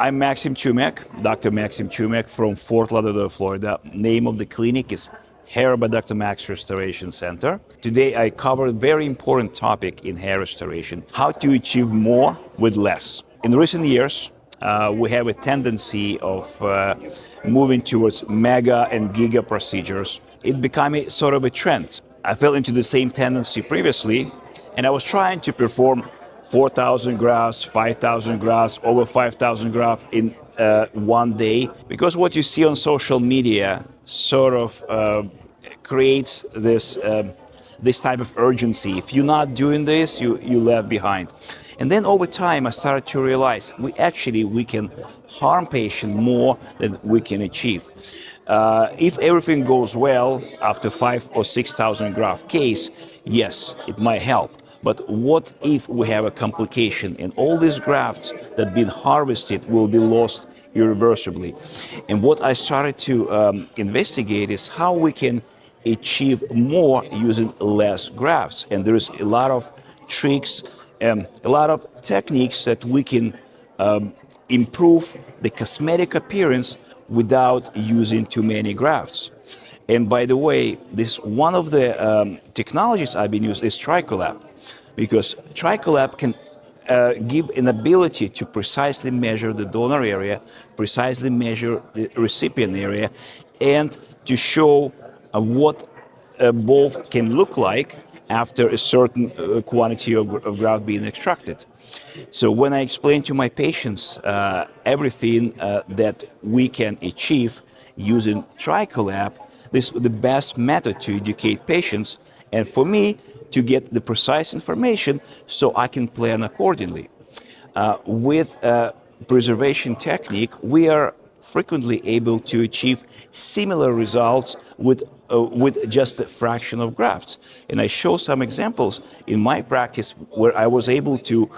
I'm Maxim Chumak, Dr. Maxim Chumak from Fort Lauderdale, Florida. Name of the clinic is Hair by Dr. Max Restoration Center. Today I cover a very important topic in hair restoration, how to achieve more with less. In recent years, we have a tendency of moving towards mega and giga procedures. It became a sort of a trend. I fell into the same tendency previously, and I was trying to perform 4,000 grafts, 5,000 grafts, over 5,000 grafts in one day, because what you see on social media sort of creates this type of urgency. If you're not doing this, you left behind. And then over time, I started to realize we can harm patient more than we can achieve. If everything goes well after 5,000 or 6,000 graft case, yes, it might help. But what if we have a complication and all these grafts that have been harvested will be lost irreversibly? And what I started to investigate is how we can achieve more using less grafts. And there is a lot of tricks and a lot of techniques that we can improve the cosmetic appearance without using too many grafts. And by the way, this one of the technologies I've been using is TrichoLAB, because TrichoLAB can give an ability to precisely measure the donor area, precisely measure the recipient area, and to show what both can look like after a certain quantity of graft being extracted. So when I explain to my patients everything that we can achieve using TrichoLAB, this is the best method to educate patients, and for me to get the precise information so I can plan accordingly. With preservation technique, we are frequently able to achieve similar results with just a fraction of grafts. And I show some examples in my practice where I was able to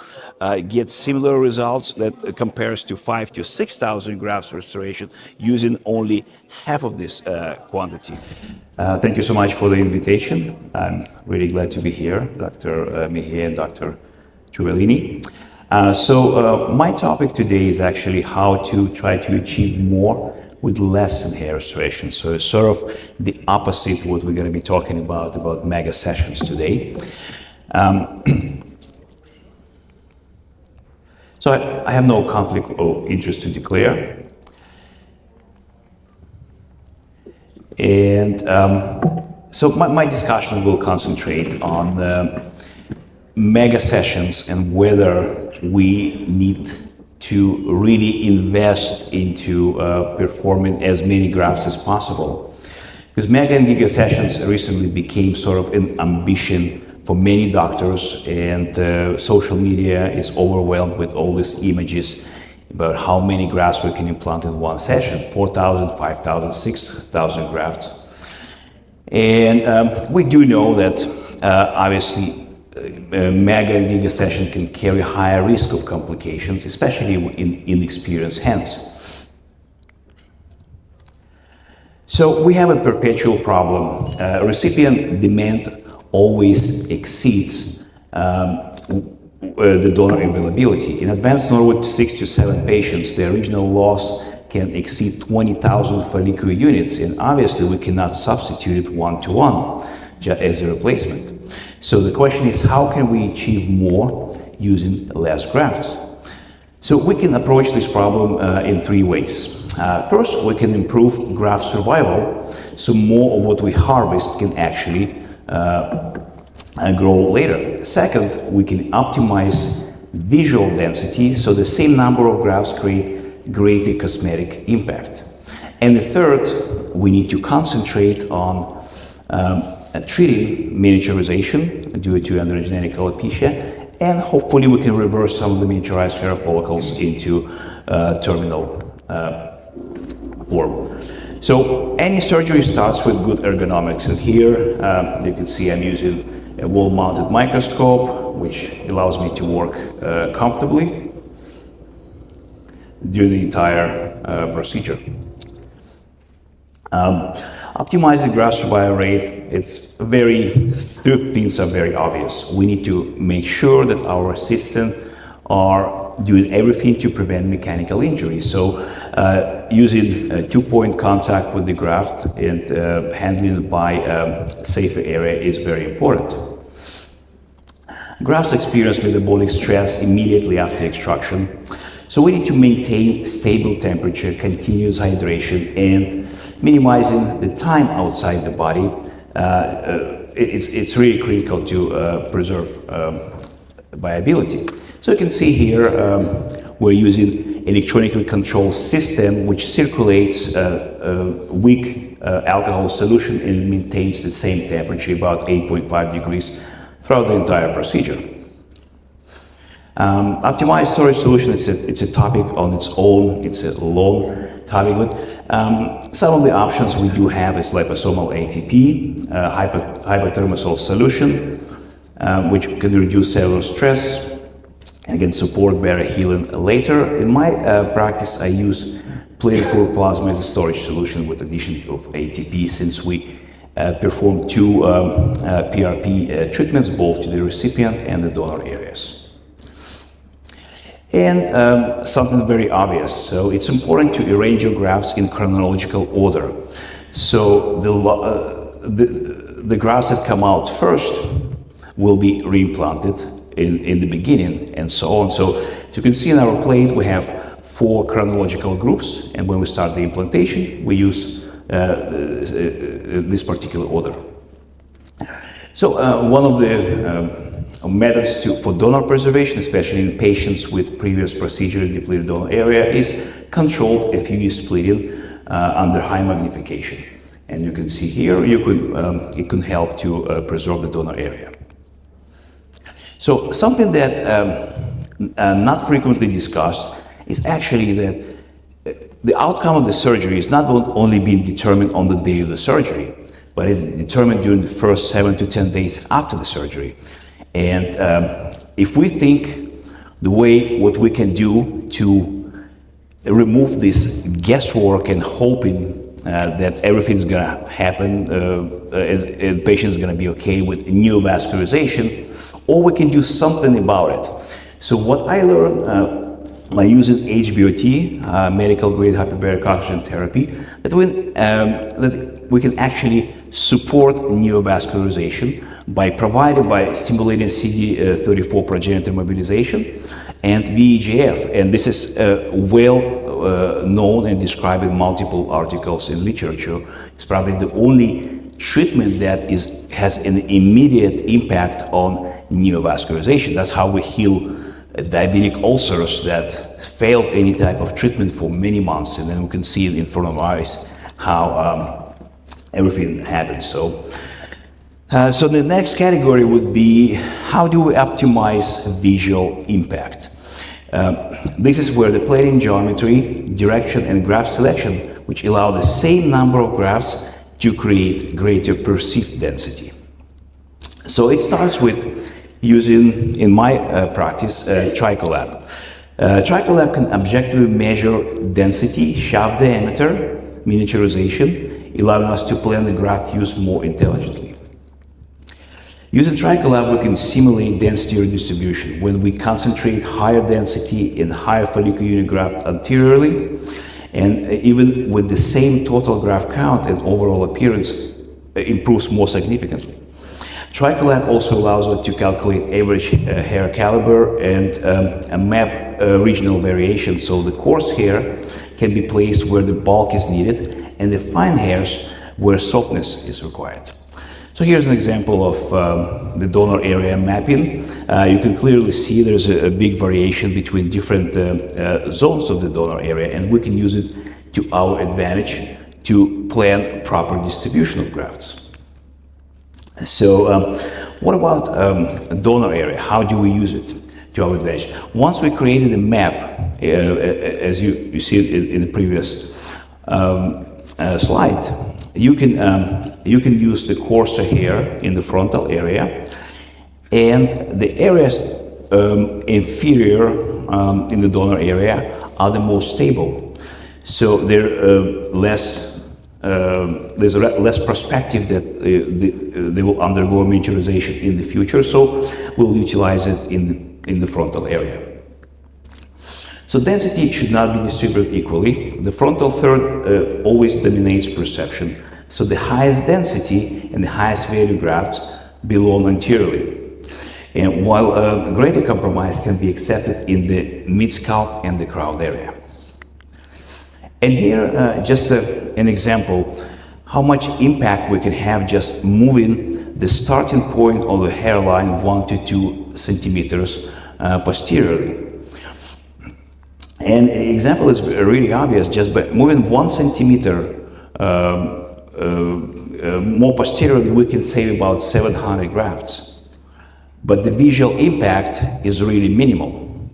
get similar results that compares to 5,000 to 6,000 grafts restoration using only half of this quantity. Thank you so much for the invitation. I'm really glad to be here, Dr. Mihir and Dr. Trivellini. So my topic today is actually how to try to achieve more with less in hair restoration. So it's sort of the opposite of what we're going to be talking about mega sessions today. So I have no conflict of interest to declare. And so my discussion will concentrate on mega sessions and whether we need to really invest into performing as many grafts as possible. Because mega and giga sessions recently became sort of an ambition for many doctors, and social media is overwhelmed with all these images about how many grafts we can implant in one session, 4,000, 5,000, 6,000 grafts. And we do know that obviously mega and giga session can carry higher risk of complications, especially in inexperienced hands. So we have a perpetual problem. Recipient demand always exceeds the donor availability. In advanced Norwood 6 to 7 patients, the original loss can exceed 20,000 follicular units, and obviously we cannot substitute it one-to-one as a replacement. So the question is, how can we achieve more using less grafts? So we can approach this problem in three ways. First, we can improve graft survival, so more of what we harvest can actually grow later. Second, we can optimize visual density, so the same number of grafts create greater cosmetic impact. And the third, we need to concentrate on treating miniaturization due to androgenetic alopecia, and hopefully we can reverse some of the miniaturized hair follicles into terminal form. So any surgery starts with good ergonomics, and here you can see I'm using a wall-mounted microscope, which allows me to work comfortably during the entire procedure. Optimizing graft survival rate, three things are very obvious. We need to make sure that our assistants are doing everything to prevent mechanical injury. So using two-point contact with the graft and handling it by a safer area is very important. Grafts experience metabolic stress immediately after extraction, so we need to maintain stable temperature, continuous hydration, and minimizing the time outside the body. It's really critical to preserve viability. So you can see here we're using electronically controlled system which circulates a weak alcohol solution and maintains the same temperature, about 8.5 degrees, throughout the entire procedure. Optimized storage solution, it's a topic on its own, it's a long topic, but some of the options we do have is liposomal ATP, hypothermosol solution, which can reduce cellular stress and can support better healing later. In my practice, I use pluripoor plasma as a storage solution with addition of ATP, since we perform two PRP treatments, both to the recipient and the donor areas. And something very obvious, so it's important to arrange your grafts in chronological order. So the grafts that come out first will be reimplanted in the beginning, and so on. So as you can see in our plate, we have 4 chronological groups, and when we start the implantation, we use this particular order. So one of the methods for donor preservation, especially in patients with previous procedure in depleted donor area, is controlled FUE splitting under high magnification. And you can see here, it can help to preserve the donor area. So something that not frequently discussed is actually that the outcome of the surgery is not only being determined on the day of the surgery, but it's determined during the first 7 to 10 days after the surgery. And if we think what we can do to remove this guesswork and hoping that everything's gonna happen and the patient's gonna be okay with neovascularization, or we can do something about it. So what I learned by using HBOT, medical grade hyperbaric oxygen therapy, that we can actually support neovascularization by stimulating CD34 progenitor mobilization and VEGF. And this is well known and described in multiple articles in literature. It's probably the only treatment that has an immediate impact on neovascularization. That's how we heal diabetic ulcers that failed any type of treatment for many months, and then we can see it in front of our eyes how everything happens. So the next category would be, how do we optimize visual impact? This is where the plating geometry, direction, and graft selection, which allow the same number of grafts to create greater perceived density. So it starts with using, in my practice, TrichoLAB. TrichoLAB can objectively measure density, shaft diameter, miniaturization, allowing us to plan the graft use more intelligently. Using TrichoLAB, we can simulate density redistribution when we concentrate higher density in higher follicular unit graft anteriorly, and even with the same total graft count and overall appearance improves more significantly. TrichoLAB also allows us to calculate average hair caliber and map regional variation, so the coarse hair can be placed where the bulk is needed and the fine hairs where softness is required. So here's an example of the donor area mapping. You can clearly see there's a big variation between different zones of the donor area, and we can use it to our advantage to plan proper distribution of grafts. So what about donor area? How do we use it to our advantage? Once we created a map, as you see it in the previous slide, you can use the coarser hair in the frontal area, and the areas inferior in the donor area are the most stable. So they're there's less perspective that they will undergo miniaturization in the future, so we'll utilize it in the frontal area. So density should not be distributed equally. The frontal third always dominates perception. So the highest density and the highest value grafts belong anteriorly. And while greater compromise can be accepted in the mid-scalp and the crown area. And here, just an example, how much impact we can have just moving the starting point of the hairline 1 to 2 centimeters posteriorly. And the example is really obvious. Just by moving 1 centimeter more posteriorly, we can save about 700 grafts. But the visual impact is really minimal.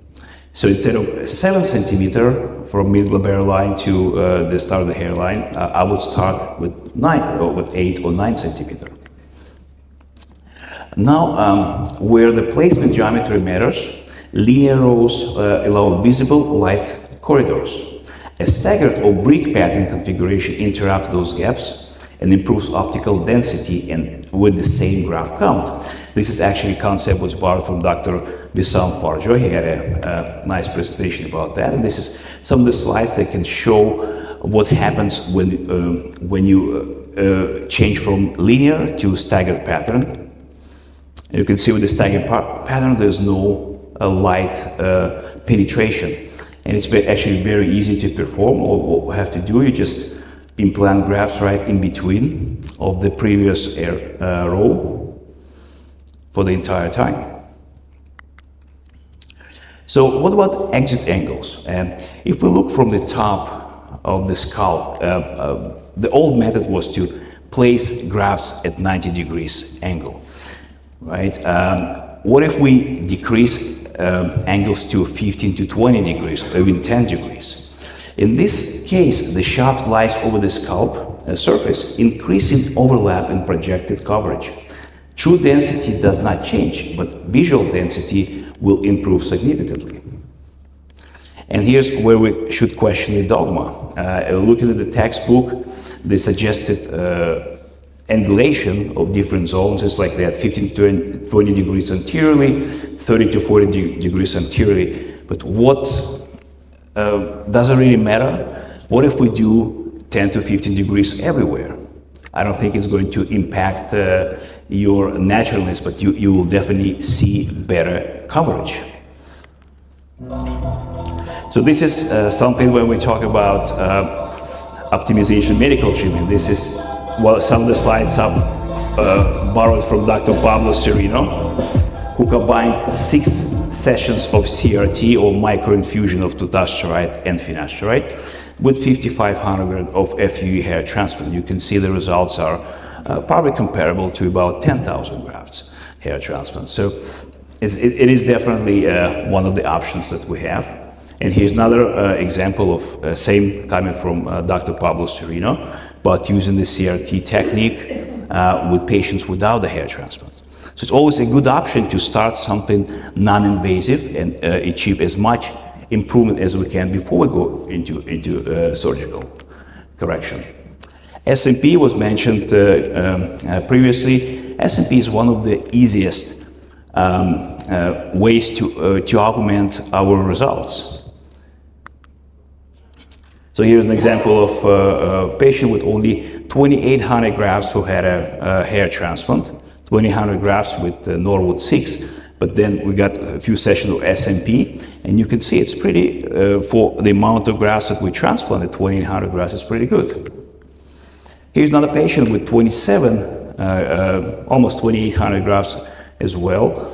So instead of 7 centimeter from mid-glabellar line to the start of the hairline, I would start with 8 or 9 centimeter. Now, where the placement geometry matters, linear rows allow visible light corridors. A staggered or brick pattern configuration interrupts those gaps and improves optical density and with the same graft count. This is actually a concept was borrowed from Dr. Wissam Farjo. He had a nice presentation about that. And this is some of the slides that can show what happens when you change from linear to staggered pattern. You can see with the staggered pattern, there's no light penetration. And it's actually very easy to perform. All you have to do, you just implant grafts right in between of the previous row for the entire time. So what about exit angles? If we look from the top of the scalp, the old method was to place grafts at 90 degrees angle, right? What if we decrease angles to 15 to 20 degrees, or even 10 degrees? In this case, the shaft lies over the scalp surface, increasing overlap and projected coverage. True density does not change, but visual density will improve significantly. And here's where we should question the dogma. Looking at the textbook, they suggested angulation of different zones is like that, 15 to 20 degrees anteriorly, 30 to 40 degrees anteriorly. But what does it really matter? What if we do 10 to 15 degrees everywhere? I don't think it's going to impact your naturalness, but you will definitely see better coverage. So this is something when we talk about optimization medical treatment. This is, well, some of the slides are borrowed from Dr. Pablo Serino, who combined 6 sessions of CRT or microinfusion of dutasteride and finasteride with 5,500 of FUE hair transplant. You can see the results are probably comparable to about 10,000 grafts hair transplant. So it is definitely one of the options that we have. And here's another example of same coming from Dr. Pablo Serino, but using the CRT technique with patients without the hair transplant. So it's always a good option to start something non-invasive and achieve as much improvement as we can before we go into surgical correction. SMP was mentioned previously. SMP is one of the easiest ways to augment our results. So here's an example of a patient with only 2,800 grafts who had a hair transplant, 2,800 grafts with Norwood 6, but then we got a few sessions of SMP, and you can see it's pretty, for the amount of grafts that we transplanted, 2,800 grafts is pretty good. Here's another patient with 27, almost 2,800 grafts as well,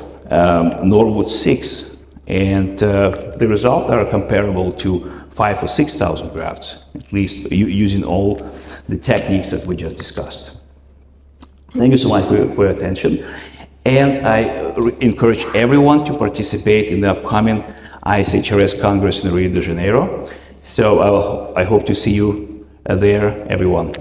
Norwood 6, and the results are comparable to 5,000 or 6,000 grafts, at least using all the techniques that we just discussed. Thank you so much for your attention. And I encourage everyone to participate in the upcoming ISHRS Congress in Rio de Janeiro. So I hope to see you there, everyone.